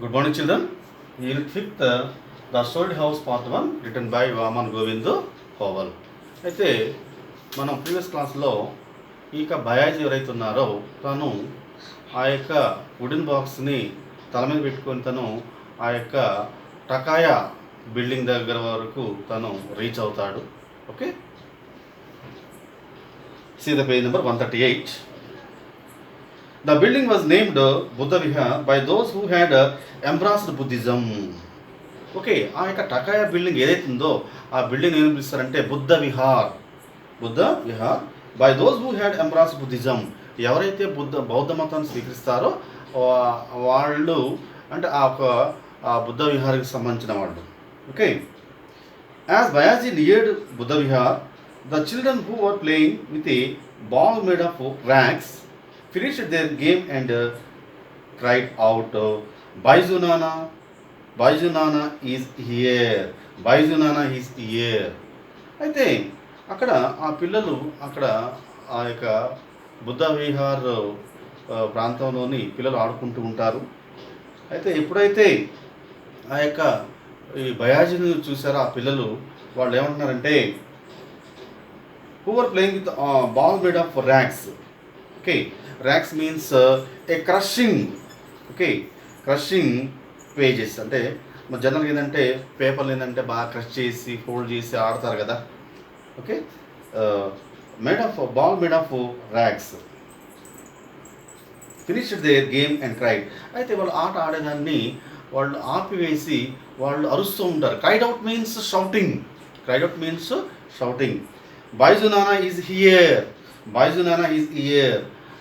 Good morning, children. Unit 5th, The Storied House Part 1, written by Vaman Govindu Howell. అయితే మనం previous క్లాస్లో బయాజీ ఎవరైతే ఉన్నారో తను ఆ యొక్క వుడెన్ బాక్స్ని తల మీద పెట్టుకొని తను ఆ యొక్క టకాయా బిల్డింగ్ దగ్గర వరకు తను రీచ్ అవుతాడు. Okay, see the page number 138. The building was named Buddha Vihar by those who had embraced Buddhism. Okay, ఆ యొక్క టకాయా బిల్డింగ్ ఏదైతే ఉందో ఆ బిల్డింగ్ ఏం పిలుస్తారంటే Buddha Vihar by those who had embrace Buddhism. ఎవరైతే బౌద్ధ మతాన్ని స్వీకరిస్తారో వాళ్ళు అంటే ఆ బుద్ధ విహార్కి సంబంధించిన వాళ్ళు. Okay, as Bayaji neared Buddha Vihar, the children who were playing with a ball made of rocks finished their game and cried out, Baizu Nana is here. Baizu Nana is here. అయితే అక్కడ ఆ పిల్లలు అక్కడ ఆ యొక్క బుద్ధ విహార్ ప్రాంతంలోని పిల్లలు ఆడుకుంటూ ఉంటారు. అయితే ఎప్పుడైతే ఆ యొక్క ఈ బయాజీని చూసారో ఆ పిల్లలు వాళ్ళు ఏమంటున్నారంటే who were playing with ball made of rags. Okay, racks means A crushing. Okay, crushing pages అంటే జనరల్గా ఏంటంటే పేపర్లు ఏంటంటే బాగా క్రష్ చేసి ఫోల్డ్ చేసి ఆడతారు కదా. Okay, ball made of rags finished their game and cried. అయితే వాళ్ళు ఆట ఆడేదాన్ని వాళ్ళు ఆపివేసి వాళ్ళు అరుస్తూ ఉంటారు. Cried out means shouting. Baiju Nana is here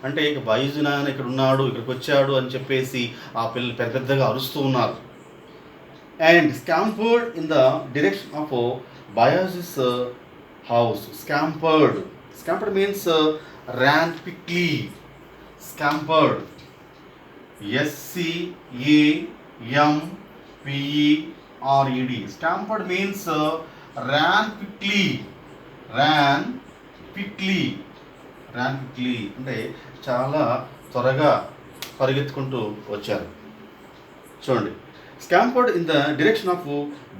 అంటే ఇక బైజు నాన్న ఇక్కడ ఉన్నాడు, ఇక్కడికి వచ్చాడు అని చెప్పేసి ఆ పిల్లలు పెద్దగా అరుస్తూ ఉన్నారు. And scampered in the direction of Bayaji's house. Scampered means ran quickly. Scampered SCAMPERED. Scampered means ran quickly అంటే చాలా త్వరగా పరిగెత్తుకుంటూ వచ్చారు. చూడండి, scampered in the direction of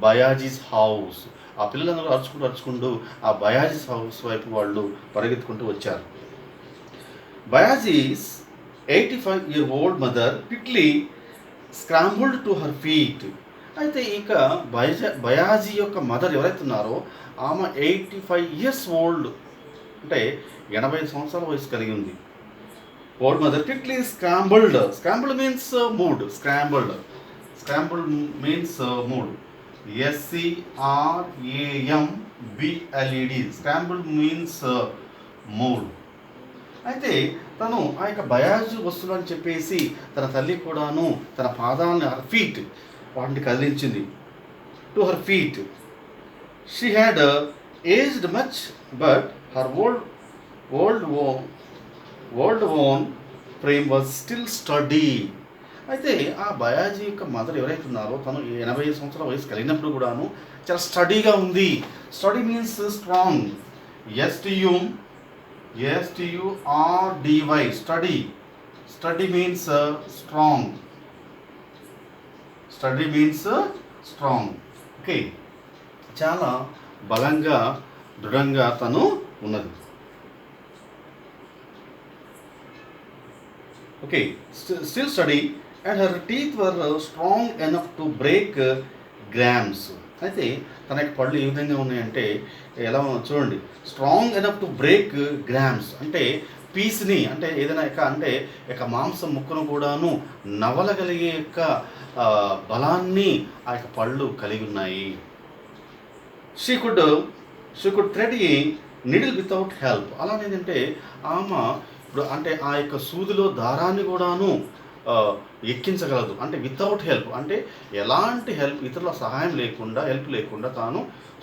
Bayaji's house. ఆ పిల్లలందరూ అరుచుకుంటూ ఆ బయాజీస్ హౌస్ వైపు వాళ్ళు పరిగెత్తుకుంటూ వచ్చారు. బయాజీస్ 85-year-old mother quickly scrambled to her feet. అయితే ఇక బయాజీ యొక్క మదర్ ఎవరైతే ఉన్నారో ఆమె 85 years old అంటే 85 సంవత్సరాల వయసు కలిగి ఉంది. Old mother quickly scrambled means mood. Scrambled means mood. SCRAMBLED. Scrambled means mood. అయితే తను ఆ యొక్క బయాజీ వస్తువులు అని చెప్పేసి తన తల్లి కూడాను తన పాదాలను ఫీట్ వాటిని కదిలించింది. To her feet. She had aged much but her old own frame was still sturdy. అయితే ఆ బయాజీ యొక్క మదర్ ఎవరైతే ఉన్నారో తను 85 సంవత్సరాల వయసు కలిగినప్పుడు కూడాను చాలా స్టడీగా ఉంది. Study means strong. STURDY study means strong. Okay, చాలా బలంగా దృఢంగా తను ఉన్నది. Okay, still study and her teeth were strong enough to break grams. అయితే తన యొక్క పళ్ళు ఏ విధంగా ఉన్నాయంటే ఎలా చూడండి, strong enough to break grams అంటే పీస్ని అంటే ఏదైనా అంటే మాంసం ముక్కను కూడాను నవలగలిగే బలాన్ని ఆ యొక్క పళ్ళు కలిగి ఉన్నాయి. She could thread a needle without help. అలానేంటంటే ఆమె ఇప్పుడు అంటే ఆ యొక్క సూదిలో దారాన్ని కూడాను ఎక్కించగలదు. అంటే వితౌట్ హెల్ప్ అంటే ఎలాంటి ఇతరుల సహాయం లేకుండా తాను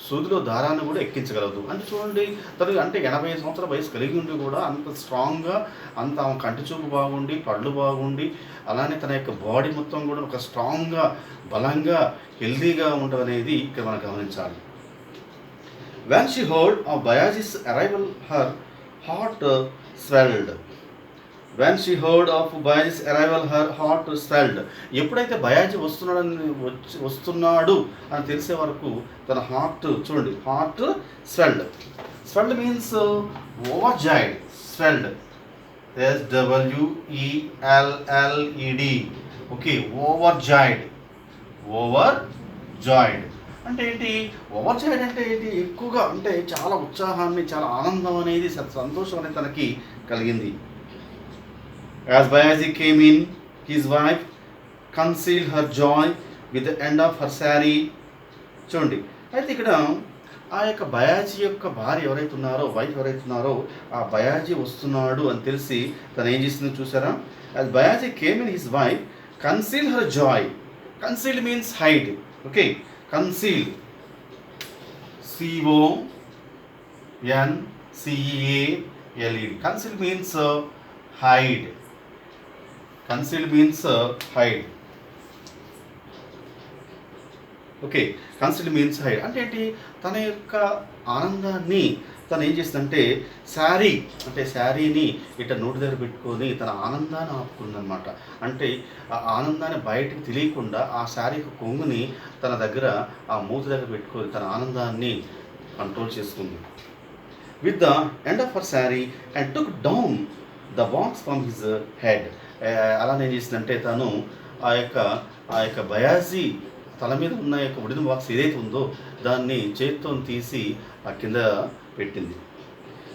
సూదిలో దారాన్ని కూడా ఎక్కించగలదు. అంటే చూడండి, తను అంటే 85 సంవత్సరాల వయసు కలిగి ఉండి కూడా అంత స్ట్రాంగ్గా, అంత కంటి చూపు బాగుండి, పళ్ళు బాగుండి, అలానే తన యొక్క బాడీ మొత్తం కూడా ఒక స్ట్రాంగ్గా, బలంగా, హెల్దీగా ఉండడం అనేది ఇక్కడ మనం గమనించాలి. When she heard of Bayaji's arrival, her heart swelled. When she heard of Bayaji's arrival her heart swelled. ఎప్పుడైతే బయాజీ వస్తున్నాడు అని తెలిసే వరకు తన హార్ట్ చూడండి, heart swelled. Swelled means overjoyed. Swelled SWELLED. Okay, overjoyed. Overjoyed అంటే ఏంటి? Over జాయిడ్ అంటే ఏంటి? ఎక్కువగా అంటే చాలా ఉత్సాహాన్ని, చాలా ఆనందం అనేది, సంతోషం అనేది తనకి కలిగింది. As Bayaji came in, his wife concealed her joy with the end of her saree. చూడండి, అయితే ఇక్కడ ఆ యొక్క బయాజీ యొక్క భార్య ఎవరైతే ఉన్నారో, వైఫ్ ఎవరైతే ఉన్నారో, ఆ బయాజీ వస్తున్నాడు అని తెలిసి తను ఏం చేసిందో చూసారా? As Bayaji came in, his wife concealed her joy. Concealed means hide. Okay, conceal. CONCEALED. Conceal means hide. Concealed means hide. Okay, conceal means hide అంటే ఏంటి? తన యొక్క ఆనందాన్ని తను ఏం చేసిందంటే శారీని ఇట్లా నోటి దగ్గర పెట్టుకొని తన ఆనందాన్ని ఆపుకుందనమాట. అంటే ఆ ఆనందాన్ని బయటకు తెలియకుండా ఆ శారీ కొంగుని తన దగ్గర ఆ మూతి దగ్గర పెట్టుకొని తన ఆనందాన్ని కంట్రోల్ చేసుకుంది. With the end of her sari and took down the box from his head. అలానే ఏం చేసిందంటే తను ఆ యొక్క బయాజీ తల మీద ఉన్న యొక్క వుడెన్ బాక్స్ ఏదైతే ఉందో దాన్ని చేతితో తీసి ఆ కింద పెట్టింది.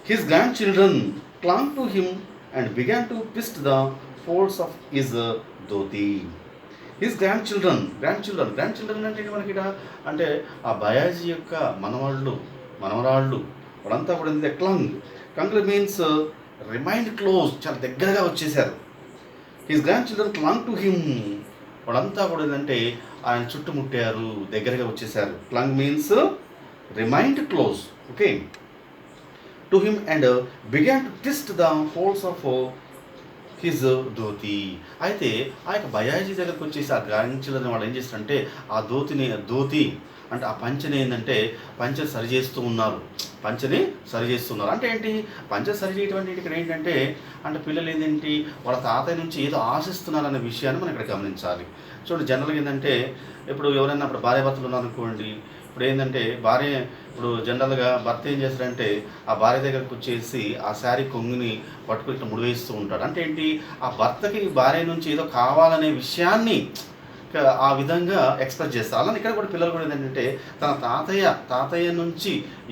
His grandchildren clung to him and began to twist the folds of his dhoti. His grand children అంటే మనకి అంటే ఆ బయాజీ యొక్క మనవరాళ్ళు వాళ్ళంతా కూడా ఏంటంటే క్లంగ్ మీన్స్ రిమైండ్ క్లోజ్, చాలా దగ్గరగా వచ్చేసారు. His grandchildren clung to him, వాళ్ళంతా కూడా ఏంటంటే ఆయన చుట్టుముట్టారు, దగ్గరగా వచ్చేసారు. Clung means remained close. Okay, to him and began to twist the folds of his dhoti. అయితే ఆ యొక్క బయాజీ దగ్గరకు వచ్చేసి ఆ గ్రాండ్ చిల్డ్రన్ వాళ్ళు ఏం చేస్తారంటే ఆ ధోతి అంటే ఆ పంచని ఏంటంటే పంచని సరి చేస్తూ ఉన్నారు. అంటే ఏంటి? పంచని సరి చేయటం అంటే ఇక్కడ ఏంటంటే అంటే పిల్లలు ఏంటంటే వాళ్ళ తాతయ్య నుంచి ఏదో ఆశిస్తున్నారనే విషయాన్ని మనం ఇక్కడ గమనించాలి. చూడండి, జనరల్గా ఏంటంటే ఇప్పుడు ఎవరైనా ఇప్పుడు భార్య భర్తలు ఉన్నారనుకోండి, ఇప్పుడు ఏంటంటే ఇప్పుడు జనరల్గా భర్త ఏం చేస్తాడంటే ఆ భార్య దగ్గరకు వచ్చేసి ఆ శారీ కొంగుని పట్టుకుని ఇట్లా ముడివేస్తూ ఉంటాడు. అంటే ఏంటి? ఆ భర్తకి భార్య నుంచి ఏదో కావాలనే విషయాన్ని ఆ విధంగా ఎక్స్ప్రెస్ చేస్తారు. అలానే ఇక్కడ కూడా పిల్లలు కూడా ఏంటంటే తన తాతయ్య నుంచి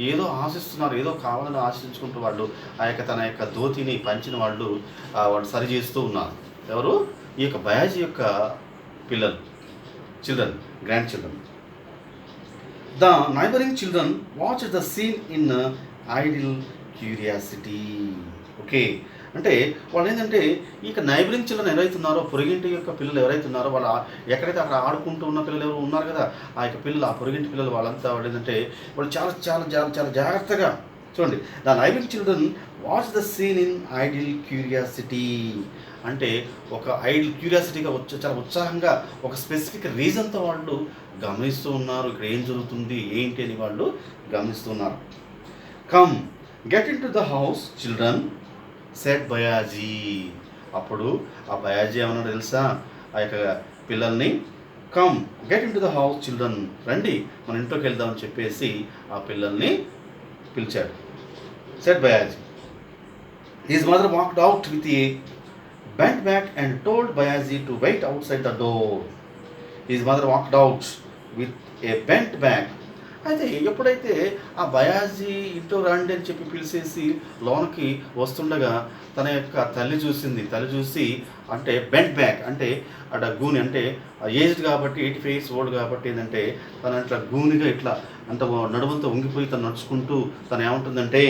ఏదో ఆశిస్తున్నారు, ఏదో కావాలని ఆశించుకుంటూ వాళ్ళు ఆ యొక్క తన యొక్క ధోతిని పంచిన వాళ్ళు సరి చేస్తూ ఉన్నారు. ఎవరు? ఈ యొక్క బయాజీ యొక్క grandchildren. The neighbouring children watch the scene in idle curiosity. Okay, అంటే వాళ్ళు ఏంటంటే ఈ నైబరింగ్ చిల్డ్రన్ ఎవరైతున్నారో, పొరుగింటి యొక్క పిల్లలు ఎవరైతున్నారో వాళ్ళు ఎక్కడైతే అక్కడ ఆడుకుంటూ ఉన్న పిల్లలు ఎవరు ఉన్నారు కదా, ఆ యొక్క పిల్లలు, ఆ పొరుగింటి పిల్లలు వాళ్ళంతా వాళ్ళు ఏంటంటే వాళ్ళు చాలా చాలా చాలా చాలా జాగ్రత్తగా చూడండి. The neighbouring children watch the scene in idle curiosity. అంటే ఒక ఐడిల్ క్యూరియాసిటీగా చాలా ఉత్సాహంగా ఒక స్పెసిఫిక్ రీజన్తో వాళ్ళు గమనిస్తూ ఉన్నారు. ఇక్కడ ఏం జరుగుతుంది ఏంటి అని వాళ్ళు గమనిస్తూ ఉన్నారు. Come get into the house children said Bayaji. అప్పుడు ఆ బయాజీ ఏమన్నాడు తెలుసా? ఆ యొక్క పిల్లల్ని come get into the house children, రండి మన ఇంట్లోకి వెళ్దామని చెప్పేసి ఆ పిల్లల్ని పిలిచాడు. Said Bayaji. His mother walked out with a bent back and told Bayaji to wait outside the door. His mother walked out with a bent back. అయితే ఎప్పుడైతే ఆ బయాజీ ఇంట్లో రండి అని చెప్పి పిలిచేసి లోనకి వస్తుండగా తన యొక్క తల్లి చూసి అంటే బెంట్ బ్యాక్ అంటే అక్కడ గూని అంటే ఏజ్డ్ కాబట్టి 85 years ఓల్డ్ కాబట్టి ఏంటంటే తన ఇట్లా గూనిగా ఇట్లా అంత నడుమంతా వంగిపోయి తను నడుచుకుంటూ తను ఏమంటుందంటే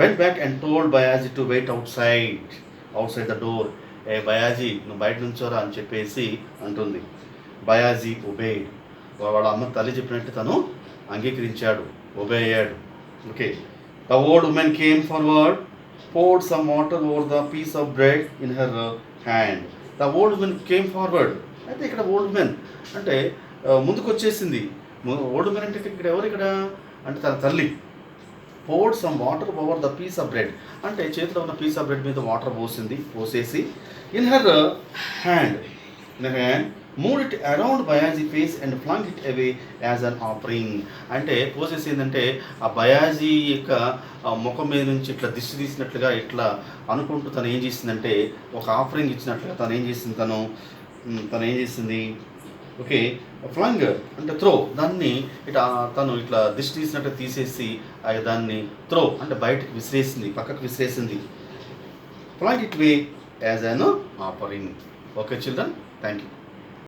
bent back and told Bayaji to wait outside the door. ఏ బయాజీ నువ్వు బయట నుంచోరా అని చెప్పేసి అంటుంది. బయాజీ ఒబేడ్. వాళ్ళ అమ్మ తల్లి చెప్పినట్టు తను అంగీకరించాడు, ఒబే అయ్యాడు. Okay, the old woman came forward, poured some water over the piece of bread in her hand. The old woman came forward. అయితే ఇక్కడ ఓల్డ్ ఉమెన్ అంటే ముందుకు వచ్చేసింది. ఓల్డ్ ఉమెన్ అంటే ఇక్కడ ఎవరు? ఇక్కడ అంటే తన తల్లి poured some water over the piece of bread. అంటే చేతిలో ఉన్న పీస్ ఆఫ్ బ్రెడ్ మీద వాటర్ పోసేసి in her hand moved it around Bayaji face and flung it away as an offering. అంటే పోసేసి ఏంటంటే ఆ బయాజీ యొక్క ముఖం మీద నుంచి ఇట్లా దిష్టి తీసినట్లుగా ఇట్లా అనుకుంటూ తను ఏం చేసిందంటే ఒక ఆఫరింగ్ ఇచ్చినట్లుగా తను ఏం చేసింది ఓకే, ఫ్లంగ్ అంటే త్రో, దాన్ని తను ఇట్లా దిష్టి తీసినట్టు తీసేసి దాన్ని త్రో అంటే బయటకు విసిరేసింది, పక్కకు విసిరేసింది. Flung it away as an offering. Okay children, thank you.